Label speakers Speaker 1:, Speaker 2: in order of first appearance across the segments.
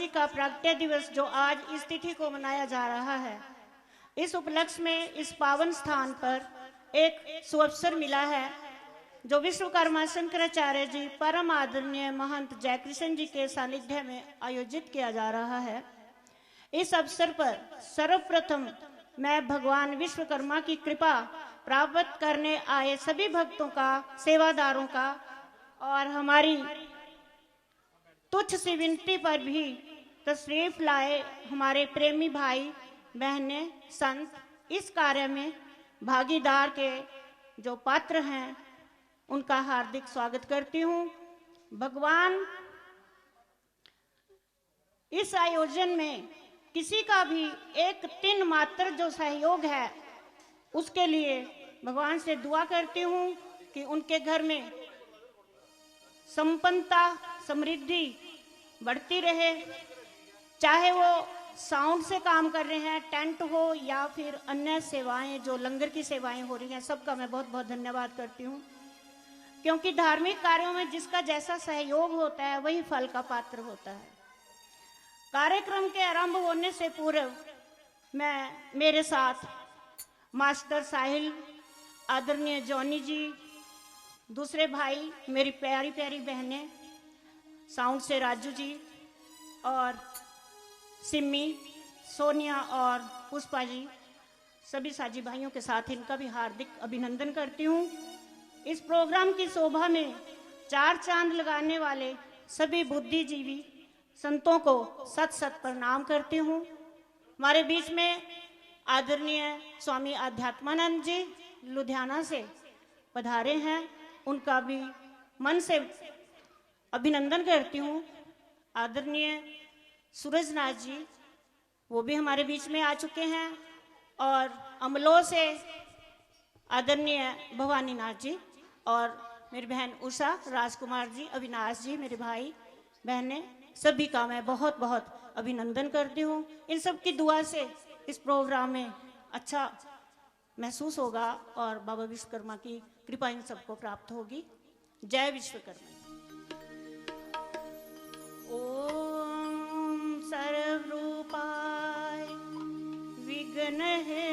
Speaker 1: जी का प्रागट्य दिवस जो आज इस तिथि को मनाया जा रहा है, इस उपलक्ष्य में इस पावन स्थान पर एक सुअवसर मिला है जो विश्वकर्मा शंकराचार्य जी परम आदरणीय महंत जयकृष्ण जी के सानिध्य में आयोजित किया जा रहा है। इस अवसर पर सर्वप्रथम मैं भगवान विश्वकर्मा की कृपा प्राप्त करने आए सभी भक्तों का, सेवादारों का और हमारी तुच्छ सी विनती पर भी तशरीफ लाए हमारे प्रेमी भाई बहनें संत इस कार्य में भागीदार के जो पात्र हैं उनका हार्दिक स्वागत करती हूँ। भगवान इस आयोजन में किसी का भी एक तिन मात्र जो सहयोग है उसके लिए भगवान से दुआ करती हूँ कि उनके घर में संपन्नता समृद्धि बढ़ती रहे। चाहे वो साउंड से काम कर रहे हैं, टेंट हो या फिर अन्य सेवाएं जो लंगर की सेवाएं हो रही हैं, सबका मैं बहुत बहुत धन्यवाद करती हूँ, क्योंकि धार्मिक कार्यों में जिसका जैसा सहयोग होता है वही फल का पात्र होता है। कार्यक्रम के आरंभ होने से पूर्व मैं मेरे साथ मास्टर साहिल, आदरणीय जॉनी जी, दूसरे भाई, मेरी प्यारी प्यारी बहनें, साउंड से राजू जी और सिम्मी, सोनिया और पुष्पा जी, सभी साजी भाइयों के साथ इनका भी हार्दिक अभिनंदन करती हूँ। इस प्रोग्राम की शोभा में चार चांद लगाने वाले सभी बुद्धिजीवी संतों को सत सत प्रणाम करती हूँ। हमारे बीच में आदरणीय स्वामी आध्यात्मानंद जी लुधियाना से पधारे हैं, उनका भी मन से अभिनंदन करती हूँ। आदरणीय सूरजनाथ जी वो भी हमारे बीच में आ चुके हैं और अमलों से आदरणीय भवानीनाथ जी और मेरी बहन उषा, राजकुमार जी, अविनाश जी, मेरे भाई बहनें, सभी का मैं बहुत बहुत अभिनंदन करती हूँ। इन सब की दुआ से इस प्रोग्राम में अच्छा महसूस होगा और बाबा विश्वकर्मा की कृपा इन सबको प्राप्त होगी। जय विश्वकर्मा। ओम सर्वरूपाय विघ्नहे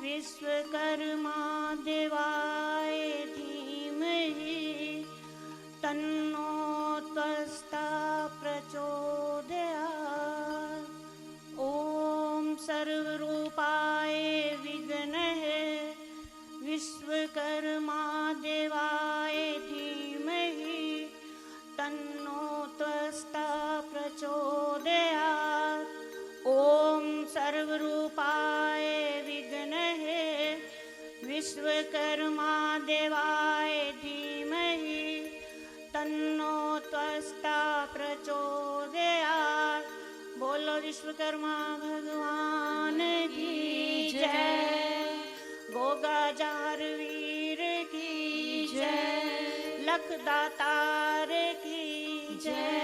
Speaker 1: विश्वकर्मा देवाय धीमहि तन्नो त्वष्टा प्रचोदयात्। ओम सर्वरूपाय विघ्नहे विश्वकर्मा देवाय धीमहि तन्नो त्वष्टा प्रचोदयात्। ओम सर्वरूपाय विघ्नहे विश्वकर्मा देवाय धीमहि तन्नो त्वष्टा प्रचोदयात्। बोलो विश्वकर्मा भगवान की जय, गोगाजार वीर की जय, लख दातार की जय।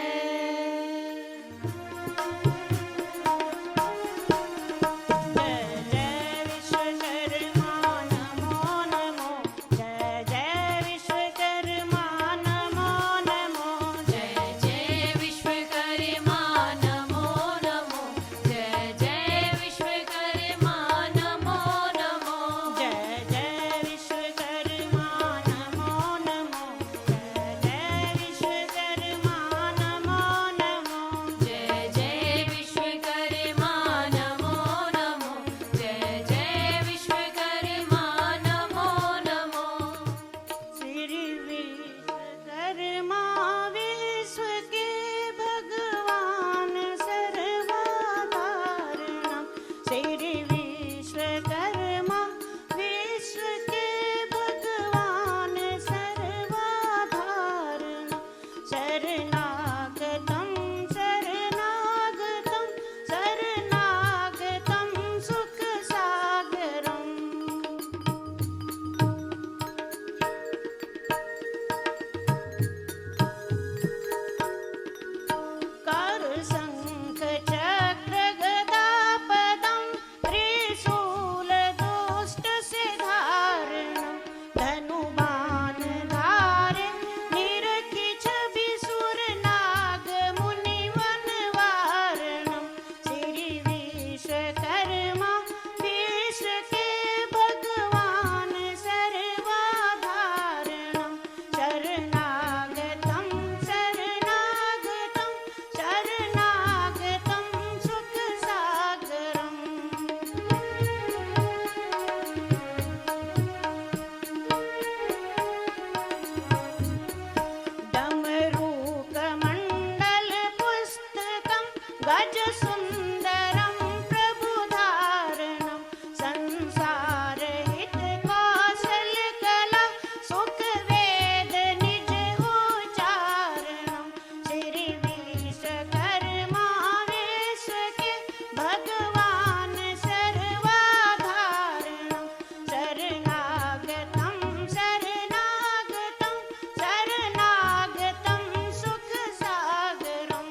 Speaker 1: गज सुंदरम प्रभुधारणम संसार हित कौशल कला सुख वेद निज उच्चारणम श्री विश्वकर्मा विश्व के भगवान सर्वाधारणम शरणागतम शरणागतम शरणागतम सुख सागरम।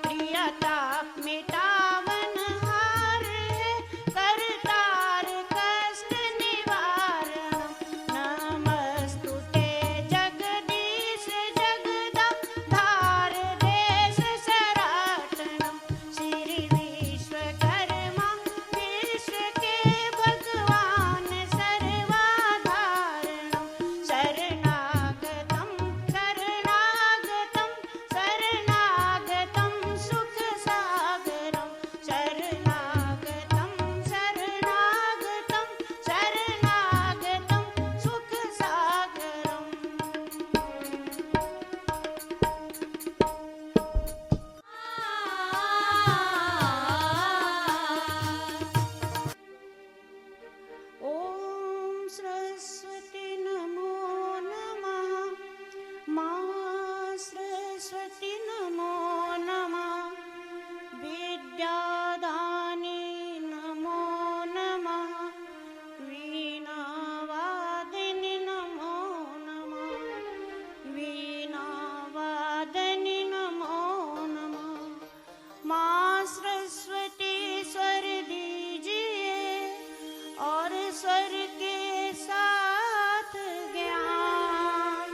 Speaker 1: प्रियताप मिटावन हार है करतार कष्ट निवारणम नमस्तुते जगदीश जगदाधार देश सराटनम श्री विश्वकर्मा विश्व के भगवान सर्वाधारणम शरणागतम शरणागतम शरणागतम सुख सागरम शरणागतम शरणागतम शरणागतम सुख सागरम। ओम सरस्वती नमो नमः मां सरस्वती नमो नमः विद्यादानी नमो नमः वीणावादिनी नमो नमः वीणावादिनी नमो नमः मां सरस्वती स्वर दीजिए और स्वर के साथ ज्ञान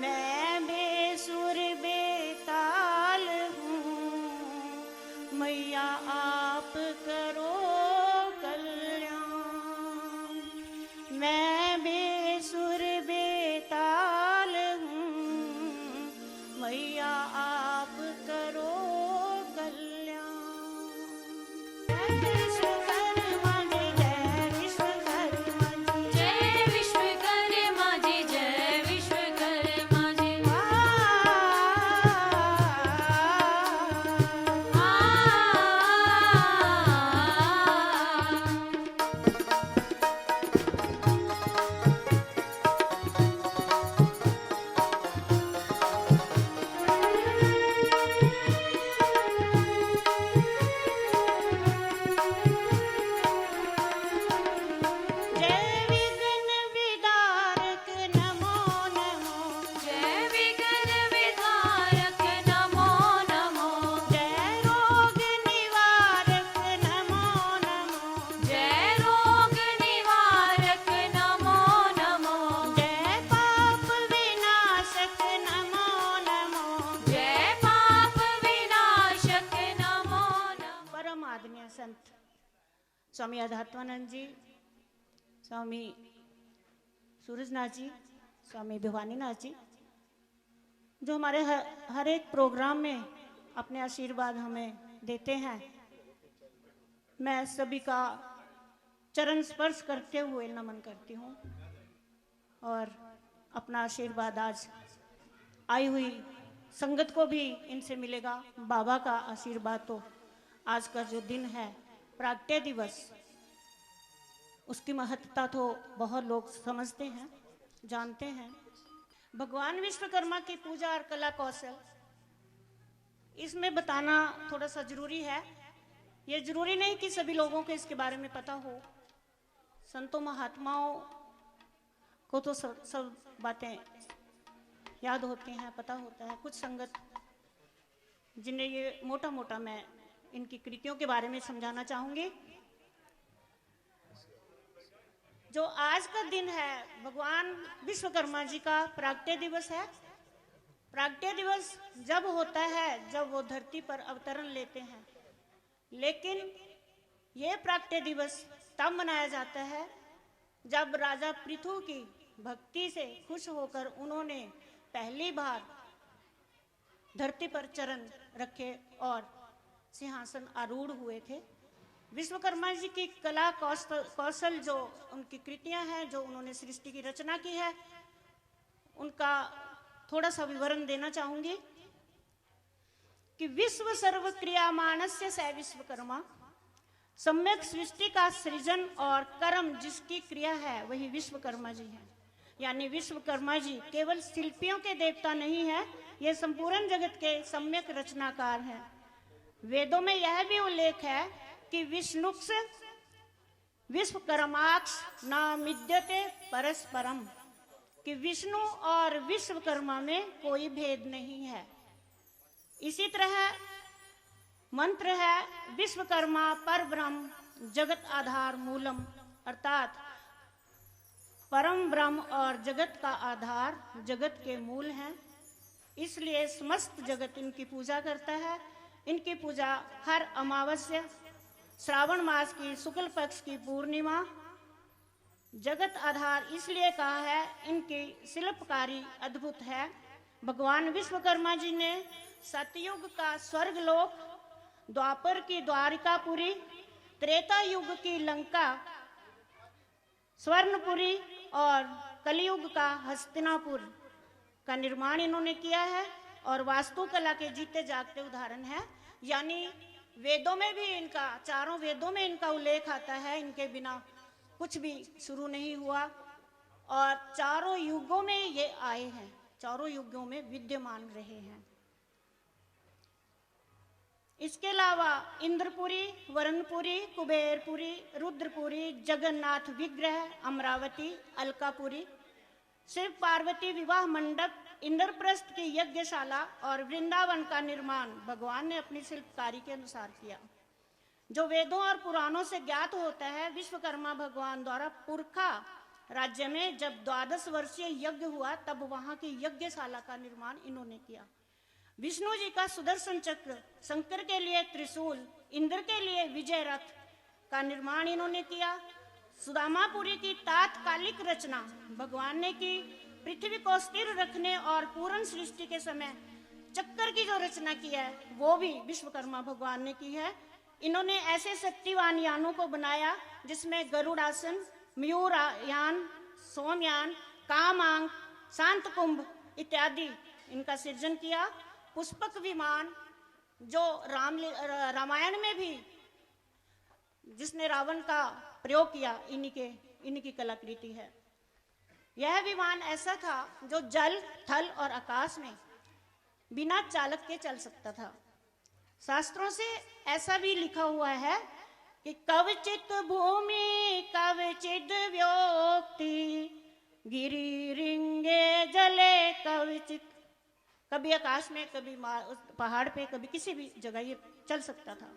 Speaker 1: मैं बेसुर बेताल हूँ मैया आप करो कल्याण मैं बेसुर बेताल हूँ मैया आप करो कल्याण। जय विश्वकर्मा जी जय विश्वकर्मा जी
Speaker 2: जय विश्वकर्मा जी जय विश्वकर्मा जी
Speaker 1: जय विघ्न विदारक नमो नमो
Speaker 2: जय विघ्न विदारक नमो नमो
Speaker 1: जय रोग निवारक नमो नमो
Speaker 2: जय रोग निवारक नमो नमो
Speaker 1: जय पाप विनाशक नमो नमो
Speaker 2: जय पाप विनाशक नमो नमो।
Speaker 1: परम आदरणीय संत स्वामी अध्यात्मानंद जी स्वामी सूरजनाथ जी स्वामी भिवानीनाथ जी जो हमारे हर एक प्रोग्राम में अपने आशीर्वाद हमें देते हैं मैं सभी का चरण स्पर्श करते हुए नमन करती हूँ और अपना आशीर्वाद आज आई हुई संगत को भी इनसे मिलेगा। बाबा का आशीर्वाद तो आज का जो दिन है प्रागट्य दिवस उसकी महत्ता तो बहुत लोग समझते हैं जानते हैं। भगवान विश्वकर्मा की पूजा और कला कौशल इसमें बताना थोड़ा सा जरूरी है। ये जरूरी नहीं कि सभी लोगों को इसके बारे में पता हो। संतों महात्माओं को तो सब बातें याद होती हैं पता होता है। कुछ संगत जिन्हें ये मोटा मोटा मैं इनकी कृतियों के बारे में समझाना चाहूंगी। जो आज का दिन है भगवान विश्वकर्मा जी का प्रागट्य दिवस है। प्रागट्य दिवस जब होता है जब वो धरती पर अवतरण लेते हैं, लेकिन ये प्रागट्य दिवस तब मनाया जाता है जब राजा पृथु की भक्ति से खुश होकर उन्होंने पहली बार धरती पर चरण रखे और सिंहासन आरूढ़ हुए थे। विश्वकर्मा जी की कला कौशल जो उनकी कृतियां हैं, जो उन्होंने सृष्टि की रचना की है, उनका थोड़ा सा विवरण देना चाहूंगी कि विश्व सर्व क्रियामानस्य स विश्वकर्मा, सम्यक सृष्टि का सृजन और कर्म जिसकी क्रिया है वही विश्वकर्मा जी है। यानी विश्वकर्मा जी केवल शिल्पियों के देवता नहीं है, ये संपूर्ण जगत के सम्यक रचनाकार हैं। वेदों में यह भी उल्लेख है कि विष्णुक्ष विश्वकर्माक्ष न मिद्यते परस्परम, कि विष्णु और विश्वकर्मा में कोई भेद नहीं है। इसी तरह मंत्र है विश्वकर्मा पर ब्रह्म जगत आधार मूलम, अर्थात परम ब्रह्म और जगत का आधार जगत के मूल हैं, इसलिए समस्त जगत इनकी पूजा करता है। इनकी पूजा हर अमावस्या, श्रावण मास की शुक्ल पक्ष की पूर्णिमा, जगत आधार इसलिए कहा है, इनकी शिल्पकारी अद्भुत है। भगवान विश्वकर्मा जी ने सतयुग का स्वर्गलोक, द्वापर की द्वारिकापुरी, त्रेता युग की लंका स्वर्णपुरी और कलयुग का हस्तिनापुर का निर्माण इन्होंने किया है और वास्तुकला के जीते जागते उदाहरण है। यानी वेदों में भी इनका, चारों वेदों में इनका उल्लेख आता है, इनके बिना कुछ भी शुरू नहीं हुआ और चारों युगों में ये आए हैं, चारों युगों में विद्यमान रहे हैं। इसके अलावा इंद्रपुरी, वरुणपुरी, कुबेरपुरी, रुद्रपुरी, जगन्नाथ विग्रह, अमरावती, अलकापुरी, शिव पार्वती विवाह मंडप, इंद्रप्रस्थ की यज्ञशाला और वृंदावन का निर्माण भगवान ने अपनी शिल्पकारी के अनुसार किया। जो वेदों और पुराणों से ज्ञात होता है, विश्वकर्मा भगवान द्वारा पुरखा राज्य में जब 12 वर्षीय यज्ञ हुआ तब वहां की यज्ञशाला का निर्माण इन्होंने किया। विष्णु जी का सुदर्शन चक्र, शंकर के लिए त्रिशूल, इंद्र के लिए विजय रथ का निर्माण इन्होंने किया। सुदामापुरी की तात्कालिक रचना भगवान ने की। पृथ्वी को स्थिर रखने और पूर्ण सृष्टि के समय चक्कर की जो रचना की है वो भी विश्वकर्मा भगवान ने की है। इन्होंने ऐसे शक्तिवान यानों को बनाया जिसमें गरुड़ासन, मयूरयान, सोमयान, कामांग, शांत कुंभ इत्यादि इनका सृजन किया। पुष्पक विमान जो रामायण में भी जिसने रावण का प्रयोग किया, इन्हीं की कलाकृति है। यह विमान ऐसा था जो जल, थल और आकाश में बिना चालक के चल सकता था। शास्त्रों से ऐसा भी लिखा हुआ है कि कवचित भूमि कवचित व्योक्ति, गिरि रिंगे जले कवचित, कभी आकाश में, कभी पहाड़ पे, कभी किसी भी जगह ये चल सकता था।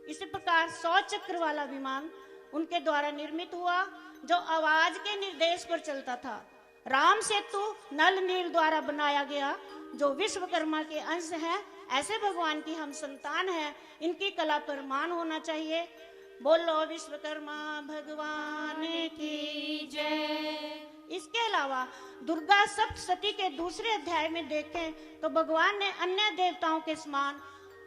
Speaker 1: इसी प्रकार 100 चक्र वाला विमान उनके द्वारा निर्मित हुआ जो आवाज के निर्देश पर चलता था। राम सेतु नल नील द्वारा बनाया गया जो विश्वकर्मा के अंश हैं। ऐसे भगवान की हम संतान हैं, इनकी कला पर मान होना चाहिए। बोलो विश्वकर्मा भगवान की जय। इसके अलावा दुर्गा सप्तशती के दूसरे अध्याय में देखें तो भगवान ने अन्य देवताओं के समान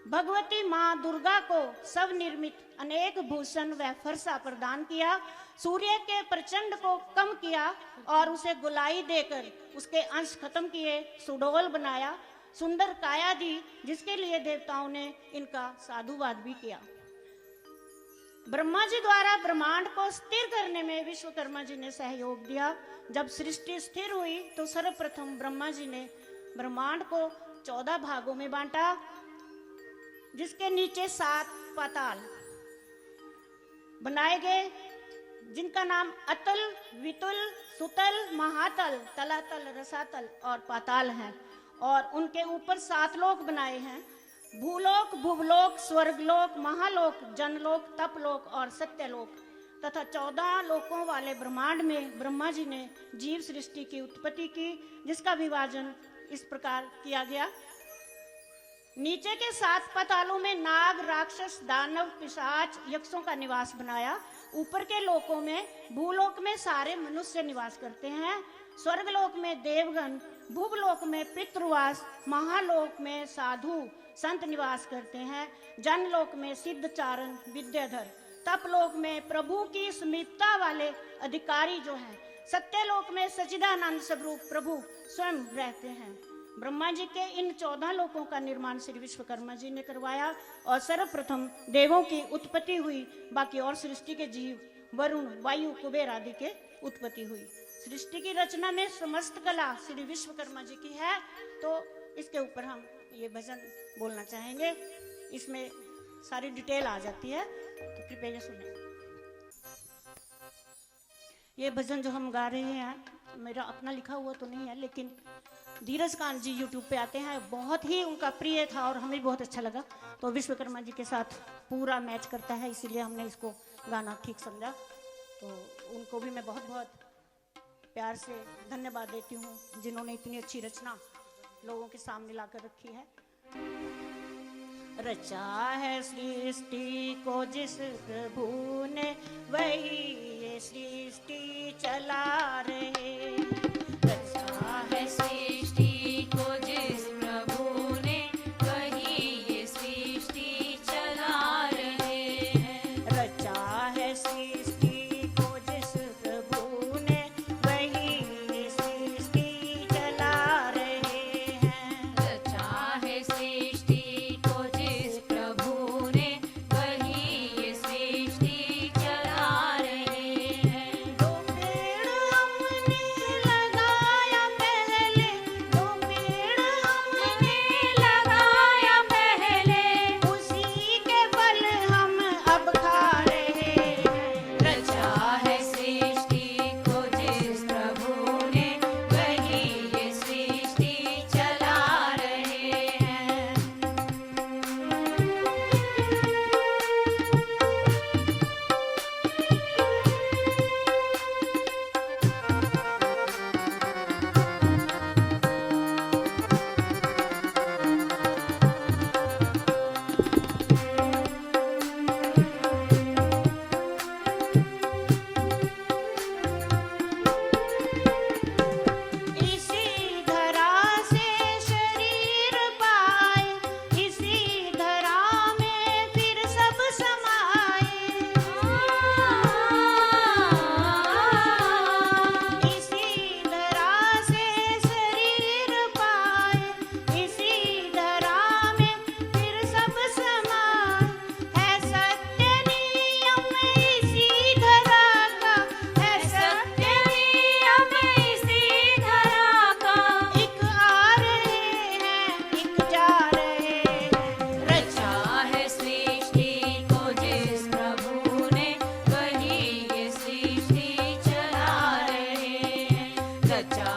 Speaker 1: भगवती माँ दुर्गा को सब निर्मित अनेक भूषण व फरसा प्रदान किया। सूर्य के प्रचंड को कम किया और उसे गुलाई देकर उसके अंश खत्म किए, सुडोल बनाया, सुंदर काया दी, जिसके लिए देवताओं ने इनका साधुवाद भी किया। ब्रह्मा जी द्वारा ब्रह्मांड को स्थिर करने में विश्वकर्मा जी ने सहयोग दिया। जब सृष्टि स्थिर हुई तो सर्वप्रथम ब्रह्मा जी ने ब्रह्मांड को 14 भागों में बांटा, जिसके नीचे 7 पाताल बनाए गए, जिनका नाम अतल, वितुल, सुतल, महातल, तलातल, रसातल और पाताल हैं। और उनके ऊपर 7 लोक बनाए हैं, भूलोक, भुवलोक, स्वर्गलोक, महालोक, जनलोक, तपलोक और सत्यलोक तथा 14 लोकों वाले ब्रह्मांड में ब्रह्मा जी ने जीव सृष्टि की उत्पत्ति की, जिसका विभाजन इस प्रकार किया गया। नीचे के 7 पातालों में नाग, राक्षस, दानव, पिशाच, यक्षों का निवास बनाया। ऊपर के लोकों में, भूलोक में सारे मनुष्य निवास करते हैं, स्वर्गलोक में देवगण, भूलोक में पितृवास, महालोक में साधु संत निवास करते हैं, जनलोक में सिद्धचारण, विद्याधर तपलोक में प्रभु की स्मितता वाले अधिकारी जो हैं, सत्यलोक में सच्चिदानंद स्वरूप प्रभु स्वयं रहते हैं। ब्रह्मा जी के इन 14 लोकों का निर्माण श्री विश्वकर्मा जी ने करवाया और सर्वप्रथम देवों की उत्पत्ति हुई, बाकी और सृष्टि के जीव वरुण, वायु, कुबेर आदि के उत्पत्ति हुई। सृष्टि की रचना में समस्त कला श्री विश्वकर्मा जी की है। तो इसके ऊपर हम ये भजन बोलना चाहेंगे, इसमें सारी डिटेल आ जाती है, तो कृपया ये सुने। ये भजन जो हम गा रहे हैं मेरा अपना लिखा हुआ तो नहीं है, लेकिन धीरज कांत जी यूट्यूब पे आते हैं, बहुत ही उनका प्रिय था और हमें बहुत अच्छा लगा, तो विश्वकर्मा जी के साथ पूरा मैच करता है, इसीलिए हमने इसको गाना ठीक समझा। तो उनको भी मैं बहुत बहुत प्यार से धन्यवाद देती हूँ, जिन्होंने इतनी अच्छी रचना लोगों के सामने लाकर रखी है। रचा है सृष्टि को जिस प्रभु ने, वही ये सृष्टि चला रहे। रचा है
Speaker 2: सृष्टि को जिस प्रभु ने, वही ये सृष्टि चला रहे हैं।
Speaker 1: रचा है सृष्टि को जिस प्रभु ने, वही ये सृष्टि चला रहे हैं।
Speaker 2: रचा है सृष्टि को जिस प्रभु ने, वही ये सृष्टि चला रहे हैं।
Speaker 1: दो पेड़ हमने लगाया पहले, दो पेड़ हमने
Speaker 2: लगाया पहले,
Speaker 1: उसी के फल हम अब खा रहे हैं।
Speaker 2: रचा है सृष्टि को जिस प्रभु ने, वही ये सृष्टि चला रहे हैं।
Speaker 1: इसी धरा से शरीर पाए, इसी धरा में फिर सब समाए। इसी धरा से शरीर पाए, इसी धरा में फिर सब समाए। है सत्य नियम इसी धरा का, है सत्य
Speaker 2: नियम इसी धरा का,
Speaker 1: एक आ रहे हैं एक जा रहे हैं।
Speaker 2: रचा है सृष्टि को जिस प्रभु ने, वही ये सृष्टि चला रहे हैं। रचा